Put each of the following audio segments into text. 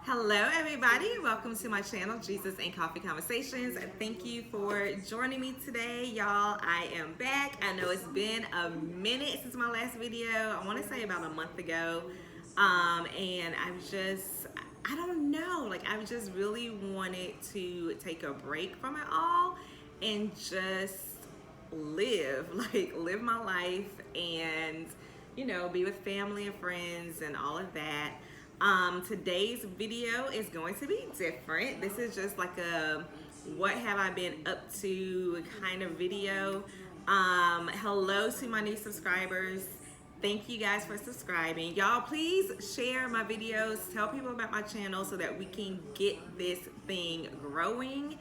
Hello, everybody. Welcome to my channel, Jesus and Coffee Conversations. Thank you for joining me today, y'all. I am back. I know it's been a minute since my last video. I want to say about a month ago. And I don't know, I just really wanted to take a break from it all and just live, live my life and, be with family and friends and all of that. Today's video is going to be different. This is just like a what have I been up to kind of video. Hello to my new subscribers. Thank you guys for subscribing. Y'all please share my videos, tell people about my channel so that we can get this thing growing.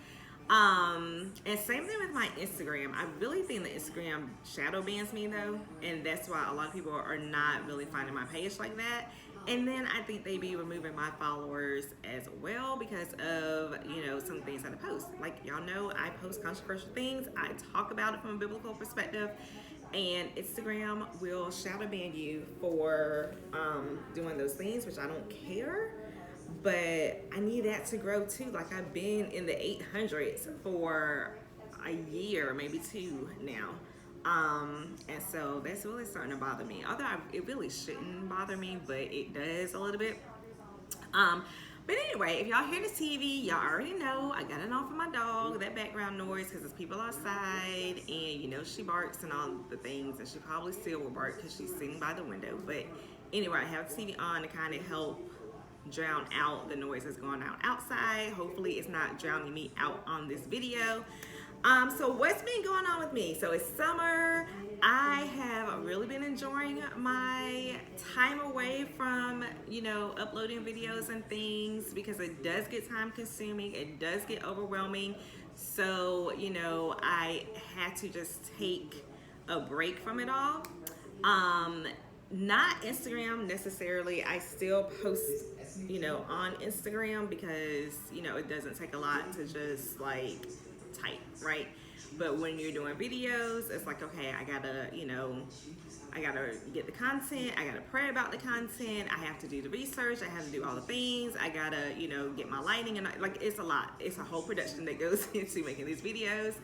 And same thing with my Instagram. I really think the Instagram shadow bans me though, and that's why a lot of people are not really finding my page like that. And then I think they be removing my followers as well because of, some things that I post. Like y'all know, I post controversial things. I talk about it from a biblical perspective, and Instagram will shadow ban you for doing those things, which I don't care. But I need that to grow too. Like I've been in the 800s for a year, maybe two now. And so that's really starting to bother me. Although it really shouldn't bother me, but it does a little bit. But anyway, if y'all hear the TV, y'all already know I got it on for my dog, that background noise, because there's people outside and she barks and all the things, and she probably still will bark because she's sitting by the window. But anyway, I have the TV on to kind of help drown out the noise that's going on outside. Hopefully it's not drowning me out on this video. So what's been going on with me? So it's summer. I have really been enjoying my time away from, uploading videos and things because it does get time consuming. It does get overwhelming. So, I had to just take a break from it all. Not Instagram necessarily. I still post, on Instagram because, it doesn't take a lot to just type, right? But when you're doing videos, it's like, okay, I gotta get the content, I gotta pray about the content, I have to do the research, I have to do all the things, I gotta, get my lighting, and it's a lot. It's a whole production that goes into making these videos.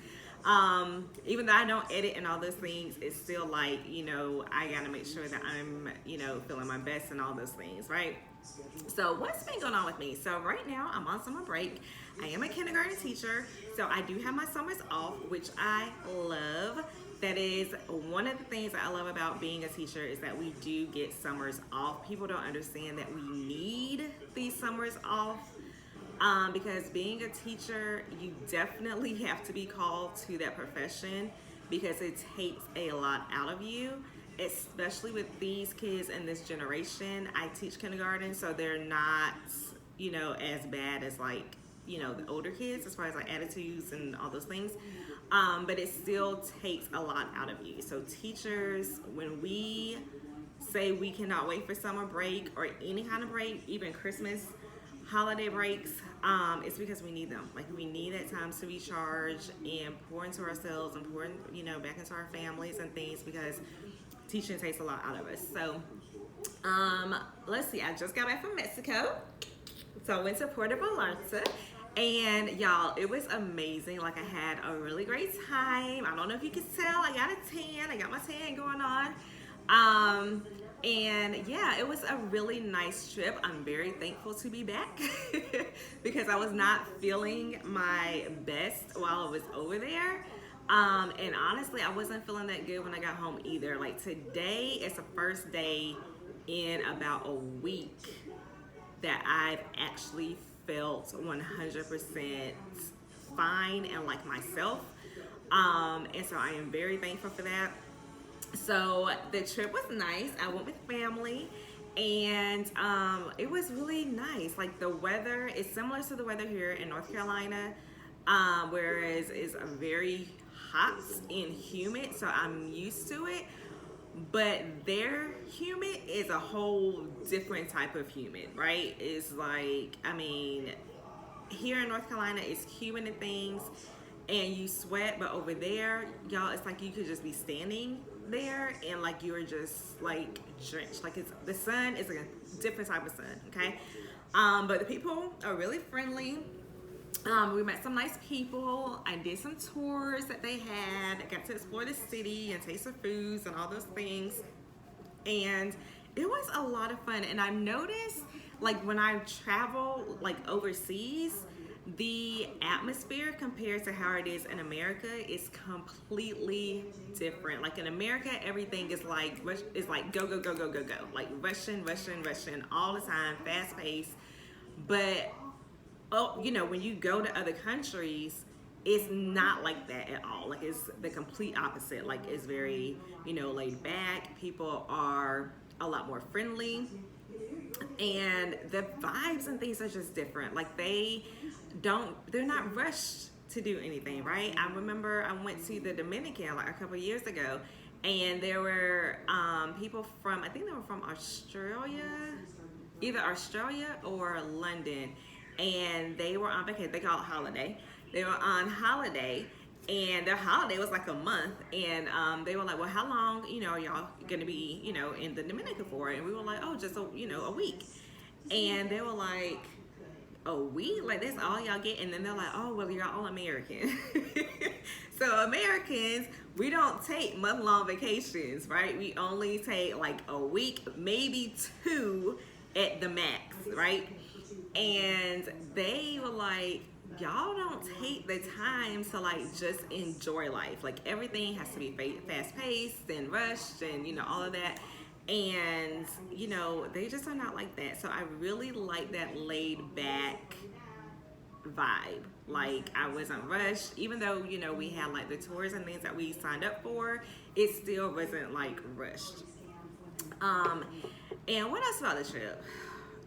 Even though I don't edit and all those things, it's still I gotta make sure that I'm, feeling my best and all those things, right? So what's been going on with me? So right now I'm on summer break. I am a kindergarten teacher, so I do have my summers off, which I love. That is one of the things that I love about being a teacher is that we do get summers off. People don't understand that we need these summers off. Because being a teacher, you definitely have to be called to that profession because it takes a lot out of you, especially with these kids in this generation. I teach kindergarten, so they're not, as bad as the older kids as far as attitudes and all those things. But it still takes a lot out of you. So teachers, when we say we cannot wait for summer break or any kind of break, even Christmas, holiday breaks, it's because we need them. We need that time to recharge and pour into ourselves and pour back into our families and things because teaching takes a lot out of us. So let's see, I just got back from Mexico. So I went to Puerto Vallarta, and y'all, it was amazing. I had a really great time. I don't know if you can tell, I got a tan. I got my tan going on. And yeah, it was a really nice trip. I'm very thankful to be back because I was not feeling my best while I was over there. And honestly, I wasn't feeling that good when I got home either. Today is the first day in about a week that I've actually felt 100% fine and like myself. And so I am very thankful for that. So the trip was nice. I went with family, and it was really nice. The weather is similar to the weather here in North Carolina, whereas it's very hot and humid, so I'm used to it. But their humid is a whole different type of humid, right? It's here in North Carolina, it's humid and things, and you sweat, but over there, y'all, it's like you could just be standing there and like you're just like drenched. Like it's the sun is like a different type of sun, okay? But the people are really friendly. We met some nice people. I did some tours that they had. I got to explore the city and taste the foods and all those things. And it was a lot of fun. And I noticed, like, when I travel like overseas, the atmosphere compared to how it is in America is completely different. Like in America, everything is like go go go go go go, like rushing all the time, fast paced. But you know, when you go to other countries, it's not like that at all. Like it's the complete opposite. Like it's very, you know, laid back. People are a lot more friendly, and the vibes and things are just different. Like they're not rushed to do anything, right? I remember I went to the Dominican like a couple of years ago, and there were people from, I think they were from Australia, either Australia or London, and they were on vacation. They call it holiday. They were on holiday, and their holiday was like a month, and they were like, well, how long, you know, are y'all gonna be, you know, in the Dominican for? And we were like, oh, just a week. And they were like, a week? Like that's all y'all get? And then they're like, oh, well, you're all American. So Americans, we don't take month-long vacations, right? We only take like a week, maybe 2 at the max, right? And they were like, y'all don't take the time to like just enjoy life. Like everything has to be fast paced and rushed and, you know, all of that. And, you know, they just are not like that. So I really like that laid back vibe. Like I wasn't rushed, even though, you know, we had like the tours and things that we signed up for, it still wasn't like rushed. And what else about the trip?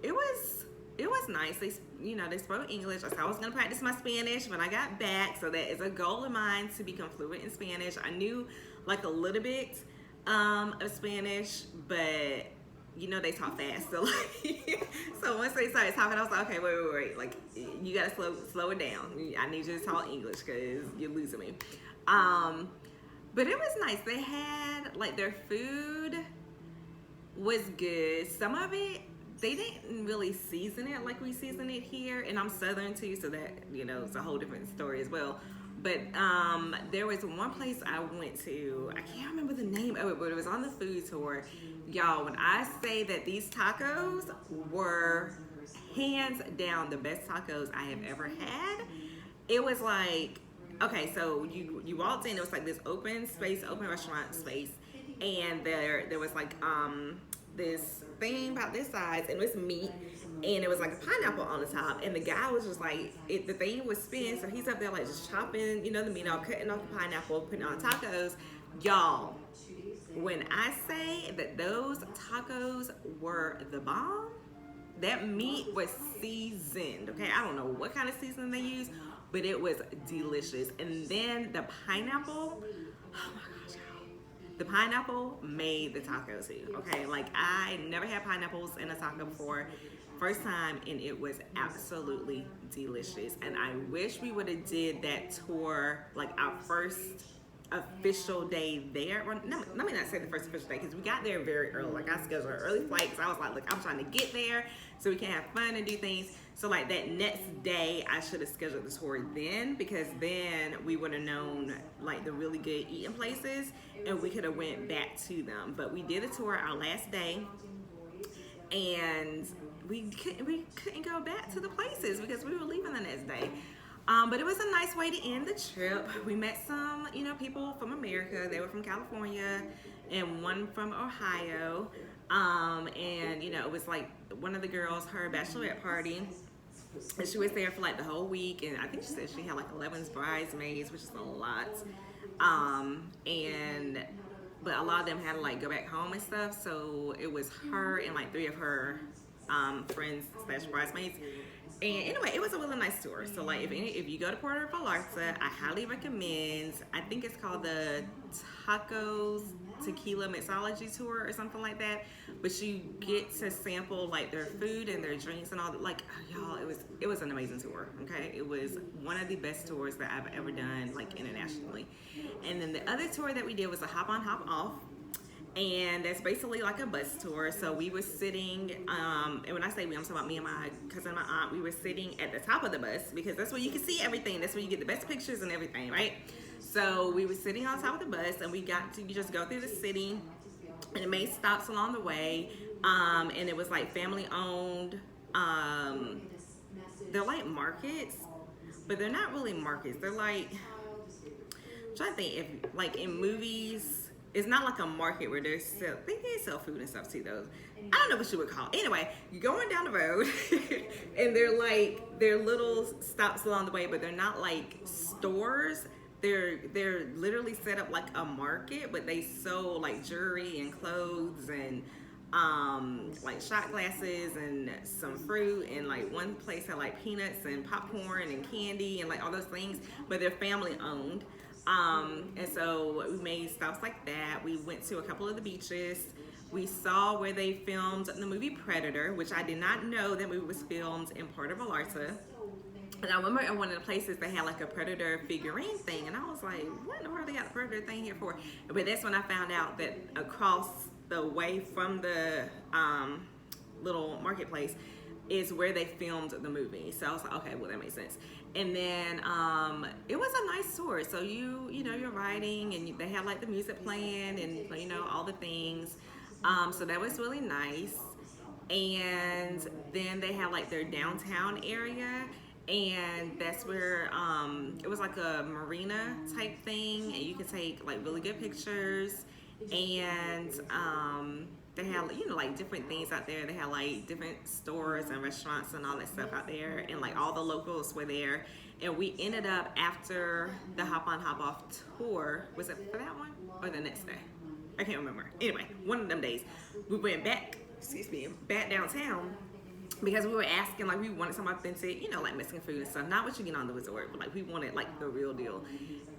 It was nice. They, you know, they spoke English. I was gonna practice my Spanish when I got back, so that is a goal of mine to become fluent in Spanish. I knew like a little bit of Spanish, but you know they talk fast. So like, so once they started talking, I was like, okay, wait, like you gotta slow it down. I need you to talk English because you're losing me. But it was nice. They had like their food was good. Some of it, they didn't really season it like we season it here, and I'm Southern too, so that, you know, it's a whole different story as well. But there was one place I went to, I can't remember the name of it, but it was on the food tour. Y'all, when I say that these tacos were hands down the best tacos I have ever had, it was like, okay, so you walked in, it was like this open restaurant space, and there was like this thing about this size, and it was meat, and it was like a pineapple on the top, and the guy was just like, the thing was spin, so he's up there like just chopping, you know, the meat off, cutting off the pineapple, putting on tacos. Y'all, when I say that those tacos were the bomb, that meat was seasoned, okay? I don't know what kind of seasoning they use, but it was delicious. And then the pineapple, oh my gosh, y'all. The pineapple made the taco too, okay? Like I never had pineapples in a taco before. First time, and it was absolutely delicious. And I wish we would have did that tour, like our first official day there. Well, let me not say the first official day, because we got there very early. Like I scheduled an early flight, because I was like, look, I'm trying to get there so we can have fun and do things. So like that next day, I should have scheduled the tour then, because then we would have known like the really good eating places, and we could have went back to them. But we did a tour our last day, and we couldn't go back to the places because we were leaving the next day. But it was a nice way to end the trip. We met some, you know, people from America. They were from California and one from Ohio. And, you know, it was like one of the girls, her bachelorette party, and she was there for like the whole week. And I think she said she had like 11 bridesmaids, which is a lot. But a lot of them had to like go back home and stuff. So it was her and like 3 of her friends slash bridesmaids. And anyway, it was a really nice tour. So like if you go to Puerto Vallarta, I highly recommend. I think it's called the Tacos Tequila Mixology Tour or something like that. But you get to sample like their food and their drinks and all that. Like y'all, it was an amazing tour. Okay, it was one of the best tours that I've ever done like internationally. And then the other tour that we did was a hop on hop off. And that's basically like a bus tour. So we were sitting, and when I say we, I'm talking about me and my cousin and my aunt. We were sitting at the top of the bus because that's where you can see everything. That's where you get the best pictures and everything, right? So we were sitting on top of the bus, and we got to just go through the city, and it made stops along the way. And it was like family owned. They're like markets, but they're not really markets. They're like, I'm trying to think if like in movies. It's not like a market where they sell food and stuff too though. I don't know what you would call it. Anyway, you're going down the road and they're little stops along the way, but they're not like stores. They're literally set up like a market, but they sell like jewelry and clothes and like shot glasses and some fruit, and like one place had like peanuts and popcorn and candy and like all those things, but they're family owned. And so we made stops like that. We went to a couple of the beaches. We saw where they filmed the movie Predator, which I did not know that movie was filmed in Puerto Vallarta. And I remember in one of the places they had like a Predator figurine thing, and I was like, what in the world they got the Predator thing here for? But that's when I found out that across the way from the little marketplace is where they filmed the movie. So I was like, okay, well that makes sense. And then it was a nice tour. So you know you're riding and they have like the music playing and you know all the things. So that was really nice. And then they have like their downtown area, and that's where it was like a marina type thing, and you could take like really good pictures. And they had, you know, like different things out there. They had like different stores and restaurants and all that stuff out there, and like all the locals were there. And we ended up, after the hop on hop off tour, was it for that one or the next day? I can't remember. Anyway, one of them days we went back downtown, because we were asking, like we wanted some authentic, you know, like Mexican food and stuff, not what you get on the resort, but like we wanted like the real deal.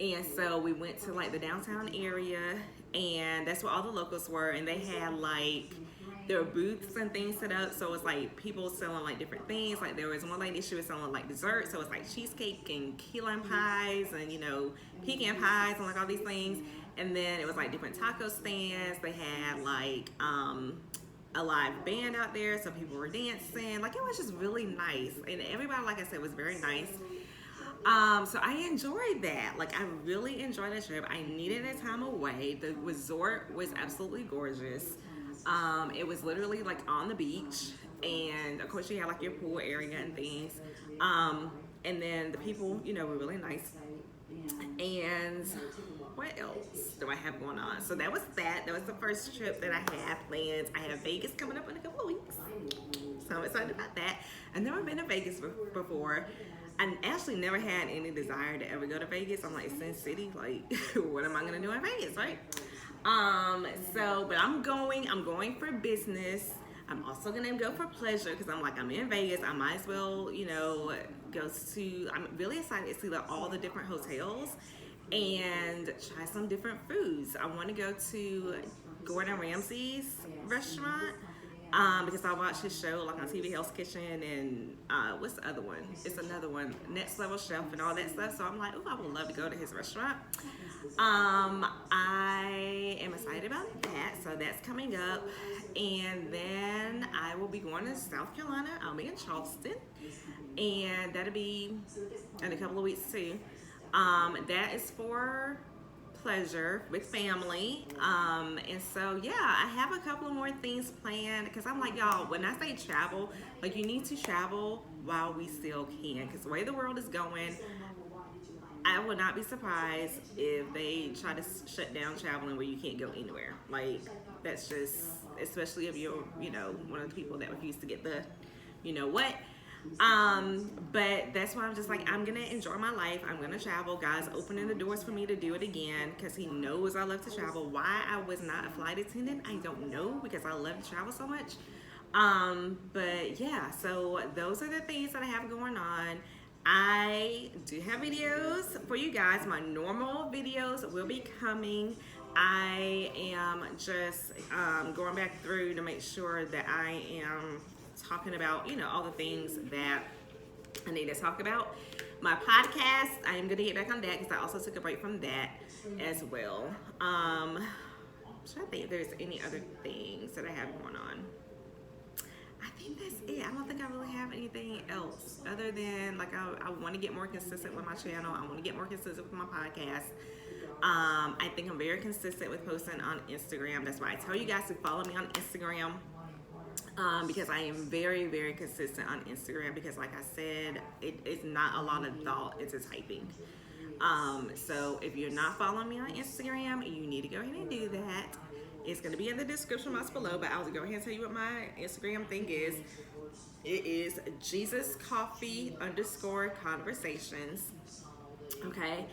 And so we went to like the downtown area, and that's where all the locals were, and they had like their booths and things set up. So it's like people selling like different things. Like there was one lady, she was selling like dessert, so it's like cheesecake and key lime pies and, you know, pecan pies and like all these things. And then it was like different taco stands. They had like a live band out there, so people were dancing. Like it was just really nice, and everybody, like I said, was very nice. So I enjoyed that. Like I really enjoyed that trip. I needed a time away. The resort was absolutely gorgeous. It was literally like on the beach, and of course you had like your pool area and things. And then the people, you know, were really nice. And what else do I have going on? So that was that. That was the first trip that I had planned. I have Vegas coming up in a couple of weeks, so I'm excited about that. I've never been to Vegas before. I actually never had any desire to ever go to Vegas. I'm like, Sin City, like what am I gonna do in Vegas, right? But I'm going for business. I'm also gonna go for pleasure, because I'm like, I'm in Vegas, I might as well, you know, I'm really excited to see like all the different hotels and try some different foods. I want to go to Gordon Ramsay's restaurant, because I watched his show like on TV, Hell's Kitchen, and what's the other one? It's another one, Next Level Chef and all that stuff. So I'm like, oh, I would love to go to his restaurant. I am excited about that. So that's coming up. And then I will be going to South Carolina. I'll be in Charleston, and that'll be in a couple of weeks too. That is for pleasure with family. And so yeah, I have a couple of more things planned, because I'm like, y'all, when I say travel, like you need to travel while we still can, because the way the world is going, I would not be surprised if they try to shut down traveling where you can't go anywhere. Like that's just, especially if you're, you know, one of the people that refuse to get the, you know what. But that's why I'm just like, I'm gonna enjoy my life. I'm gonna travel. God's opening the doors for me to do it again, because he knows I love to travel. Why I was not a flight attendant, I don't know, because I love to travel so much. But yeah, so those are the things that I have going on. I do have videos for you guys. My normal videos will be coming. I am just going back through to make sure that I am talking about, all the things that I need to talk about. My podcast, I am going to get back on that because I also took a break from that as well. I'm trying to think if there's any other things that I have going on. I think that's it. I don't think I really have anything else other than I want to get more consistent with my channel. I want to get more consistent with my podcast. I think I'm very consistent with posting on Instagram. That's why I tell you guys to follow me on Instagram. Because I am very, very consistent on Instagram because like I said, it's not a lot of thought, it's just typing. So if you're not following me on Instagram, you need to go ahead and do that. It's going to be in the description box below, but I'll go ahead and tell you what my Instagram thing is. It is JesusCoffee_conversations. Okay.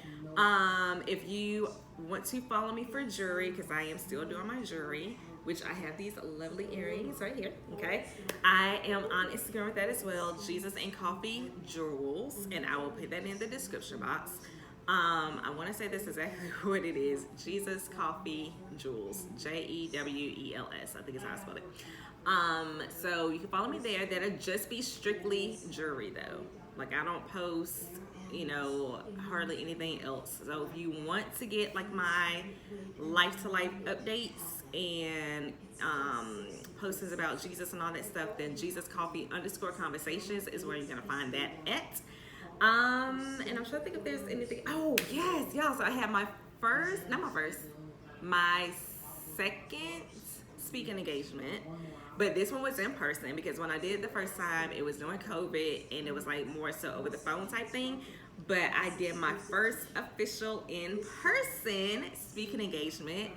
If you want to follow me for jewelry, because I am still doing my jewelry, which I have these lovely earrings right here. Okay. I am on Instagram with that as well, Jesus and Coffee Jewels, and I will put that in the description box. I want to say this is exactly what it is. Jesus Coffee Jewels, JEWELS. I think is how I spelled it. So you can follow me there. That'll just be strictly jewelry though. Like I don't post, hardly anything else. So if you want to get like my life to life updates and postings about Jesus and all that stuff, then Jesus Coffee_conversations is where you're gonna find that at. And I'm trying to think if there's anything. Oh, yes, y'all. So I had my second speaking engagement, but this one was in person because when I did the first time, it was during COVID and it was like more so over the phone type thing. But I did my first official in-person speaking engagement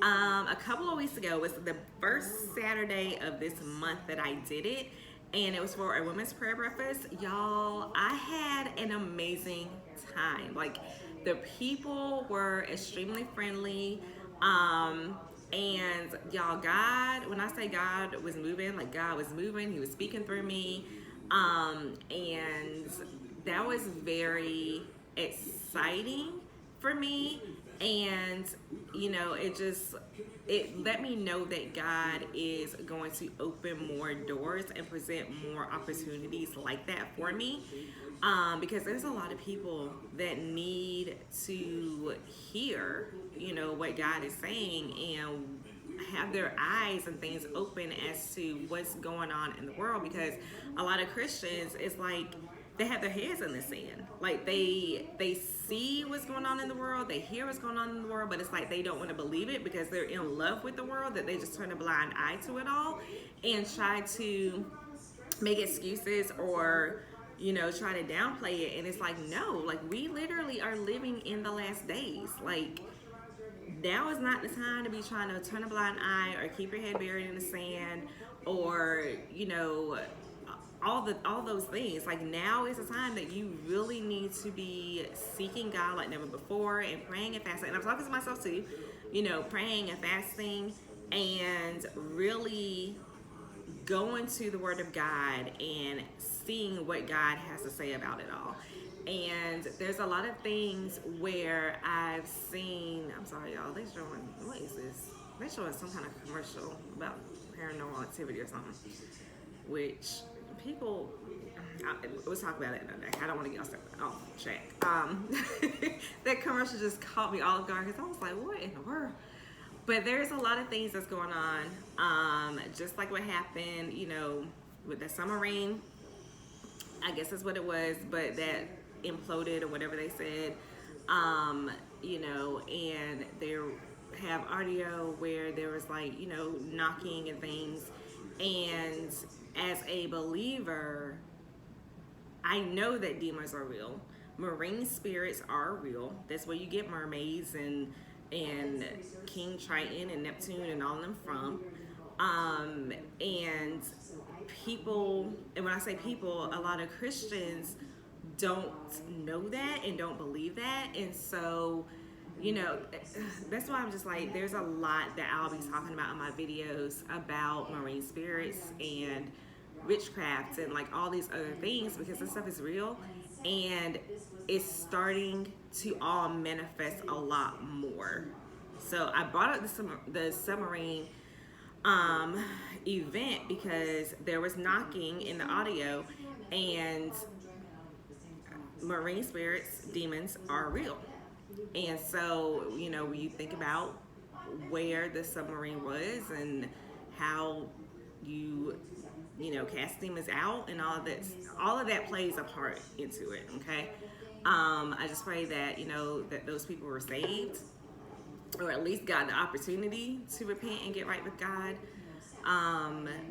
a couple of weeks ago. It was the first Saturday of this month that I did it. And it was for a women's prayer breakfast. Y'all, I had an amazing time. Like, the people were extremely friendly. And y'all, God, when I say God was moving, like God was moving, he was speaking through me. And that was very exciting for me. And, it let me know that God is going to open more doors and present more opportunities like that for me. Because there's a lot of people that need to hear, what God is saying and have their eyes and things open as to what's going on in the world. Because a lot of Christians, it's like, they have their heads in the sand. Like they see what's going on in the world, they hear what's going on in the world, but it's like they don't want to believe it because they're in love with the world, that they just turn a blind eye to it all and try to make excuses or try to downplay it. And it's like, no, like we literally are living in the last days. Like now is not the time to be trying to turn a blind eye or keep your head buried in the sand or all those things. Like now is the time that you really need to be seeking God like never before and praying and fasting. And I'm talking to myself too, praying and fasting and really going to the Word of God and seeing what God has to say about it all. And there's a lot of things where I've seen, I'm sorry y'all, they showing, what is this? They're showing some kind of commercial about paranormal activity or something, which people, we'll talk about it another day. I don't want to get off track. That commercial just caught me off guard because I was like, what in the world? But there's a lot of things that's going on. Just like what happened, with the submarine. I guess that's what it was, but that imploded or whatever they said. And they have audio where there was like, knocking and things. And as a believer, I know that demons are real. Marine spirits are real. That's where you get mermaids and King Triton and Neptune and all of them from. And people, and when I say people, a lot of Christians don't know that and don't believe that. And so you know, that's why I'm just like, there's a lot that I'll be talking about in my videos about marine spirits and witchcraft and like all these other things, because this stuff is real and it's starting to all manifest a lot more. So I brought up the submarine event because there was knocking in the audio, and marine spirits, demons are real. And so, you know, when you think about where the submarine was and how you know, cast demons out and all of that plays a part into it, okay? I just pray that, you know, that those people were saved, or at least got the opportunity to repent and get right with God,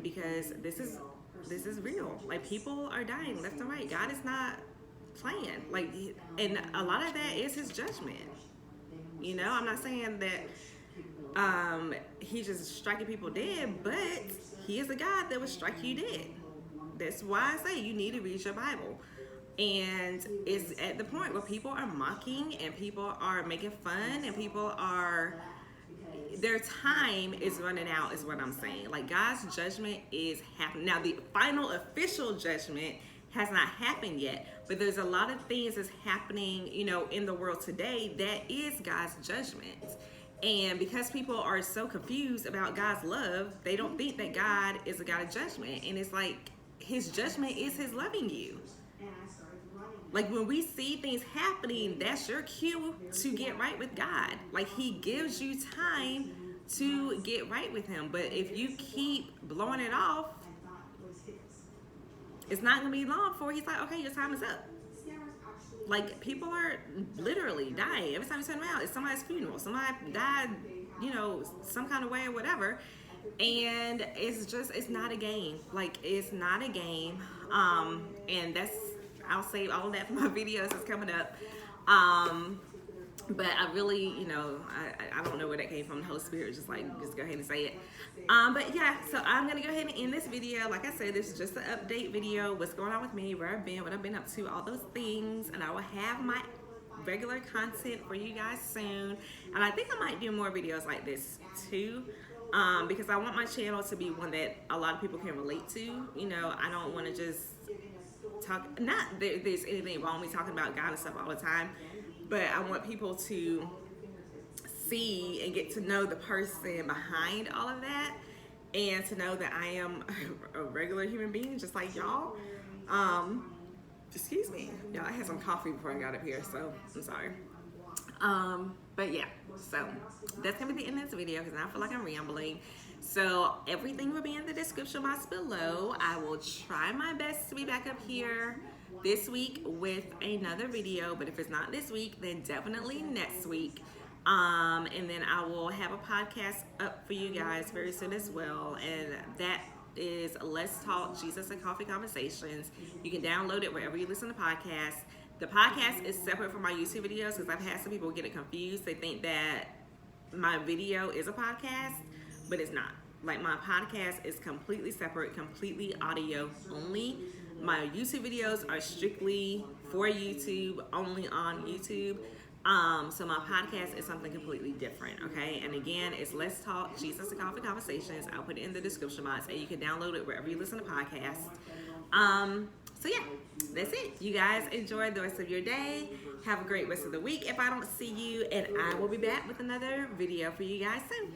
because this is real. Like, people are dying left and right. God is not playing. Like, and a lot of that is his judgment. You know, I'm not saying that he just striking people dead, but he is a God that would strike you dead. That's why I say you need to read your Bible. And it's at the point where people are mocking and people are making fun and people are, their time is running out, is what I'm saying. Like, God's judgment is happening. Now, the final official judgment has not happened yet, but there's a lot of things that's happening, you know, in the world today that is God's judgment. And because people are so confused about God's love, they don't think that God is a God of judgment. And it's like, his judgment is his loving you. Like, when we see things happening, that's your cue to get right with God. Like, he gives you time to get right with him. But if you keep blowing it off, it's not going to be long before he's like, okay, your time is up. Like, people are literally dying. Every time you turn around, it's somebody's funeral. Somebody died, you know, some kind of way or whatever. And it's not a game. Like, it's not a game. And I'll save all of that for my videos that's coming up. But I really, you know, I don't know where that came from. The Holy Spirit just go ahead and say it. But yeah, so I'm gonna go ahead and end this video. Like I said, this is just an update video. What's going on with me, where I've been, what I've been up to, all those things. And I will have my regular content for you guys soon. And I think I might do more videos like this too. Because I want my channel to be one that a lot of people can relate to. You know, I don't want to just talk, not that there's anything wrong with me talking about God and stuff all the time, but I want people to see and get to know the person behind all of that, and to know that I am a regular human being just like y'all. Excuse me, y'all, I had some coffee before I got up here, so I'm sorry. But yeah, so that's gonna be the end of this video because now I feel like I'm rambling. So everything will be in the description box below. I will try my best to be back up here this week with another video, but if it's not this week, then definitely next week. And then I will have a podcast up for you guys very soon as well, and that is Let's Talk Jesus and Coffee Conversations. You can download it wherever you listen to podcasts. The podcast is separate from my YouTube videos because I've had some people get it confused. They think that my video is a podcast, but it's not. Like, my podcast is completely separate, completely audio only. My YouTube videos are strictly for YouTube, only on YouTube. So my podcast is something completely different, okay? And again, it's Let's Talk Jesus and Coffee Conversations. I'll put it in the description box, and you can download it wherever you listen to podcasts. So yeah, that's it. You guys enjoy the rest of your day. Have a great rest of the week if I don't see you, and I will be back with another video for you guys soon.